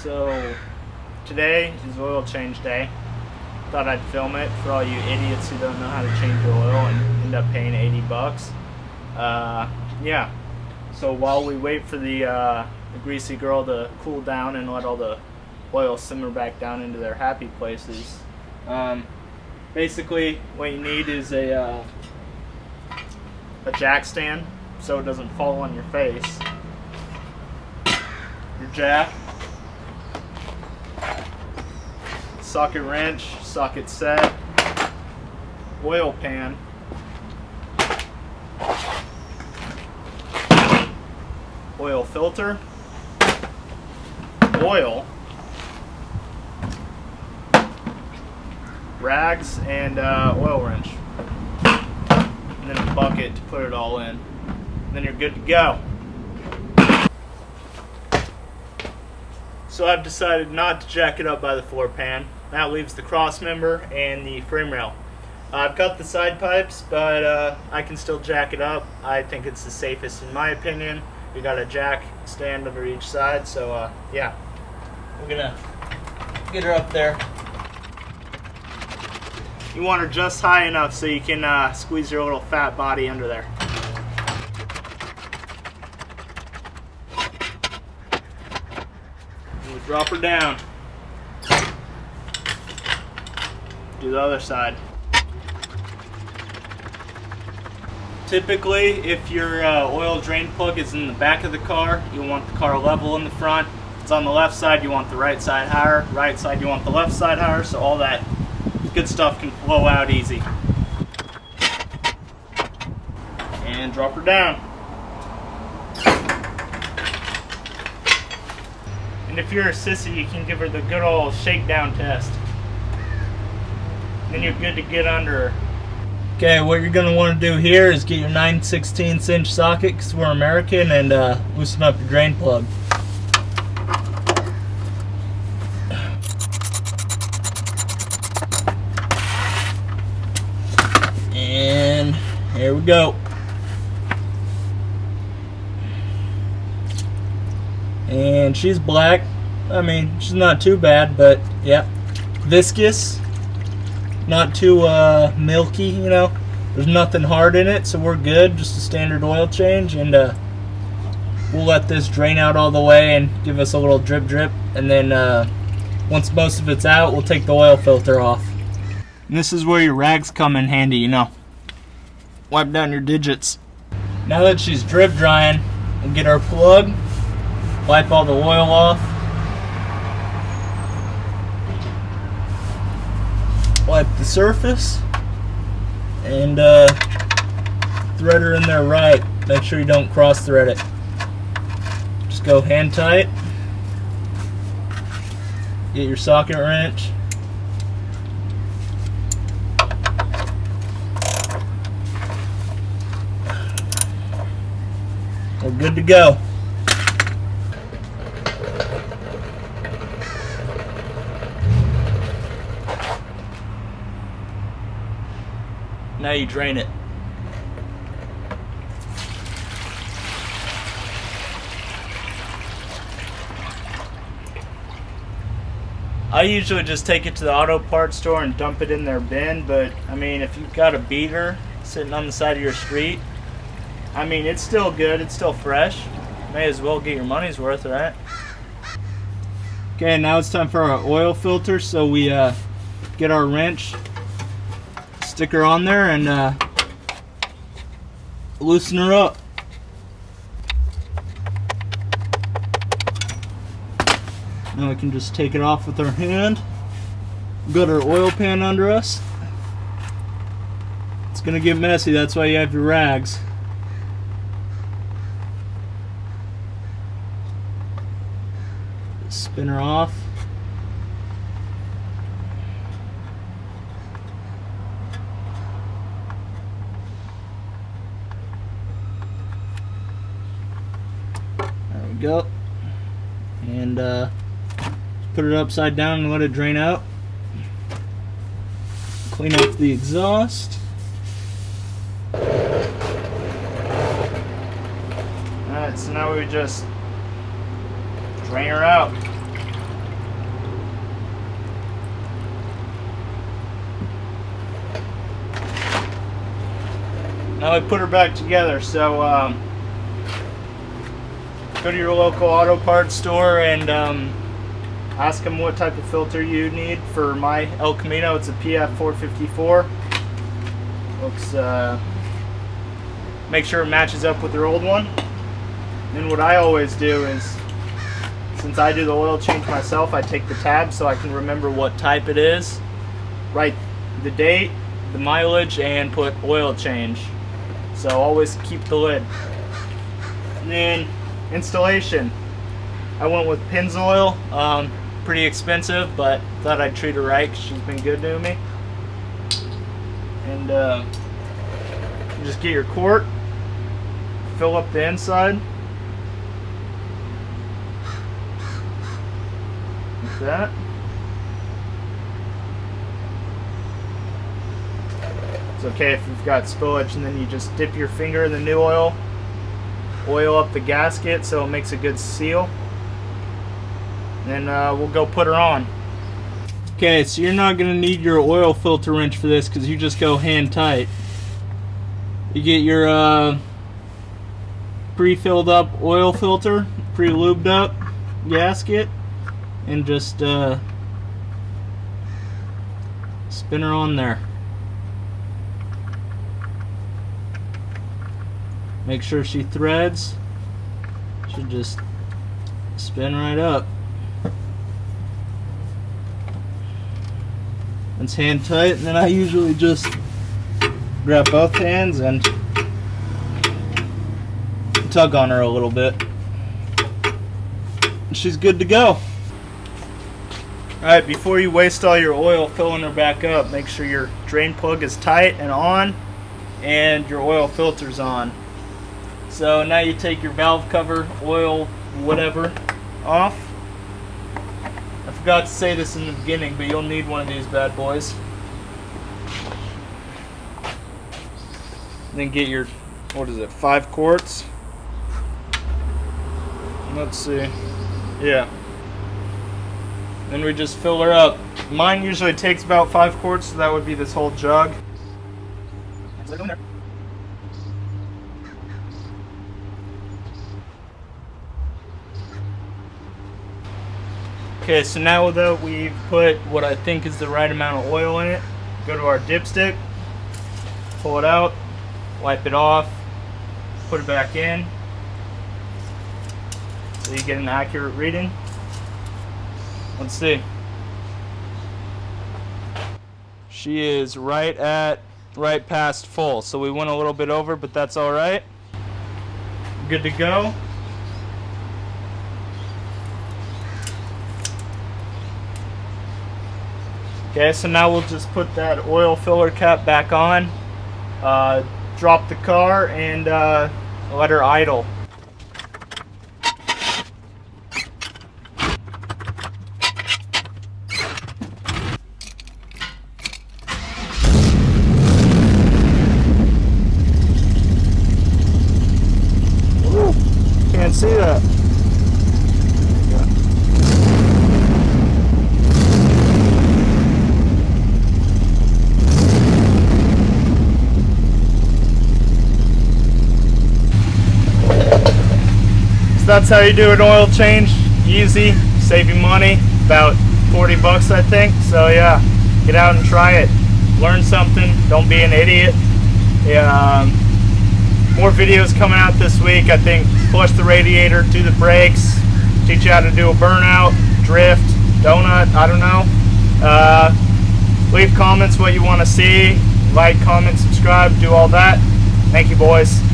So today is oil change day. Thought I'd film it for all you idiots who don't know how to change your oil and end up paying 80 bucks. Yeah. So while we wait for the greasy girl to cool down and let all the oil simmer back down into their happy places, basically what you need is a jack stand so it doesn't fall on your face. Your jack, socket wrench, socket set, oil pan, oil filter, oil, rags, and oil wrench, and then a bucket to put it all in. And then you're good to go. So I've decided not to jack it up by the floor pan. That leaves the cross member and the frame rail. I've got the side pipes, but I can still jack it up. I think it's the safest in my opinion. We got a jack stand over each side, so yeah. We're gonna get her up there. You want her just high enough so you can squeeze your little fat body under there. We'll drop her down. Do the other side. Typically, if your oil drain plug is in the back of the car, you want the car level in the front. If it's on the left side, you want the right side higher. Right side, you want the left side higher, so all that good stuff can flow out easy. And drop her down. And if you're a sissy, you can give her the good old shakedown test. Then you're good to get under her. Okay, what you're going to want to do here is get your 9/16 inch socket, because we're American, and loosen up your drain plug. And here we go. And she's black. I mean, she's not too bad, but yeah, viscous. Not too milky, you know. There's nothing hard in it, so we're good. Just a standard oil change, and we'll let this drain out all the way and give us a little drip drip, and then once most of it's out, we'll take the oil filter off. And this is where your rags come in handy, you know. Wipe down your digits. Now that she's drip drying, we'll get our plug, wipe all the oil off, wipe the surface, and thread her in there right. Make sure you don't cross thread it. Just go hand tight. Get your socket wrench. We're good to go. Now you drain it. I usually just take it to the auto parts store and dump it in their bin, but I mean, if you've got a beater sitting on the side of your street, I mean, it's still good, it's still fresh. May as well get your money's worth, right? Okay, now it's time for our oil filter, so we get our wrench, stick her on there, and loosen her up. Now we can just take it off with our hand. We've got our oil pan under us. It's gonna get messy, that's why you have your rags. Spin her off. There we go. And put it upside down and let it drain out. Clean off the exhaust. Alright, so now we just drain her out. now I put her back together. So go to your local auto parts store and ask them what type of filter you need. For my El Camino, it's a PF 454. Looks, make sure it matches up with your old one. And what I always do is, since I do the oil change myself, I take the tab so I can remember what type it is, write the date, the mileage, and put oil change. So always keep the lid. And then installation, I went with Pennzoil. Pretty expensive, but thought I'd treat her right because she's been good to me. And just get your quart, fill up the inside like that. It's okay if you've got spillage, and then you just dip your finger in the new oil, oil up the gasket so it makes a good seal. Then we'll go put her on. Okay, so you're not going to need your oil filter wrench for this because you just go hand tight. You get your pre-filled up oil filter, pre-lubed up gasket, and just spin her on there. Make sure she threads. Should just spin right up. It's hand tight, and then I usually just grab both hands and tug on her a little bit. She's good to go. Alright, before you waste all your oil filling her back up, make sure your drain plug is tight and on, and your oil filter's on. So now you take your valve cover, oil, whatever, off. I forgot to say this in the beginning, but you'll need one of these bad boys. Then get your, what is it, 5 quarts? Let's see. Yeah. Then we just fill her up. Mine usually takes about 5 quarts, so that would be this whole jug. Okay, so now that we've put what I think is the right amount of oil in it, go to our dipstick, pull it out, wipe it off, put it back in, so you get an accurate reading. Let's see. She is right past full, so we went a little bit over, but that's all right. Good to go. Okay, so now we'll just put that oil filler cap back on, drop the car, and let her idle. Woo, can't see that. That's how you do an oil change. Easy, save you money, about 40 bucks I think. So yeah, get out and try it. Learn something, don't be an idiot. Yeah, more videos coming out this week. I think flush the radiator, do the brakes, teach you how to do a burnout, drift, donut, I don't know. Leave comments what you want to see, like, comment, subscribe, do all that. Thank you, boys.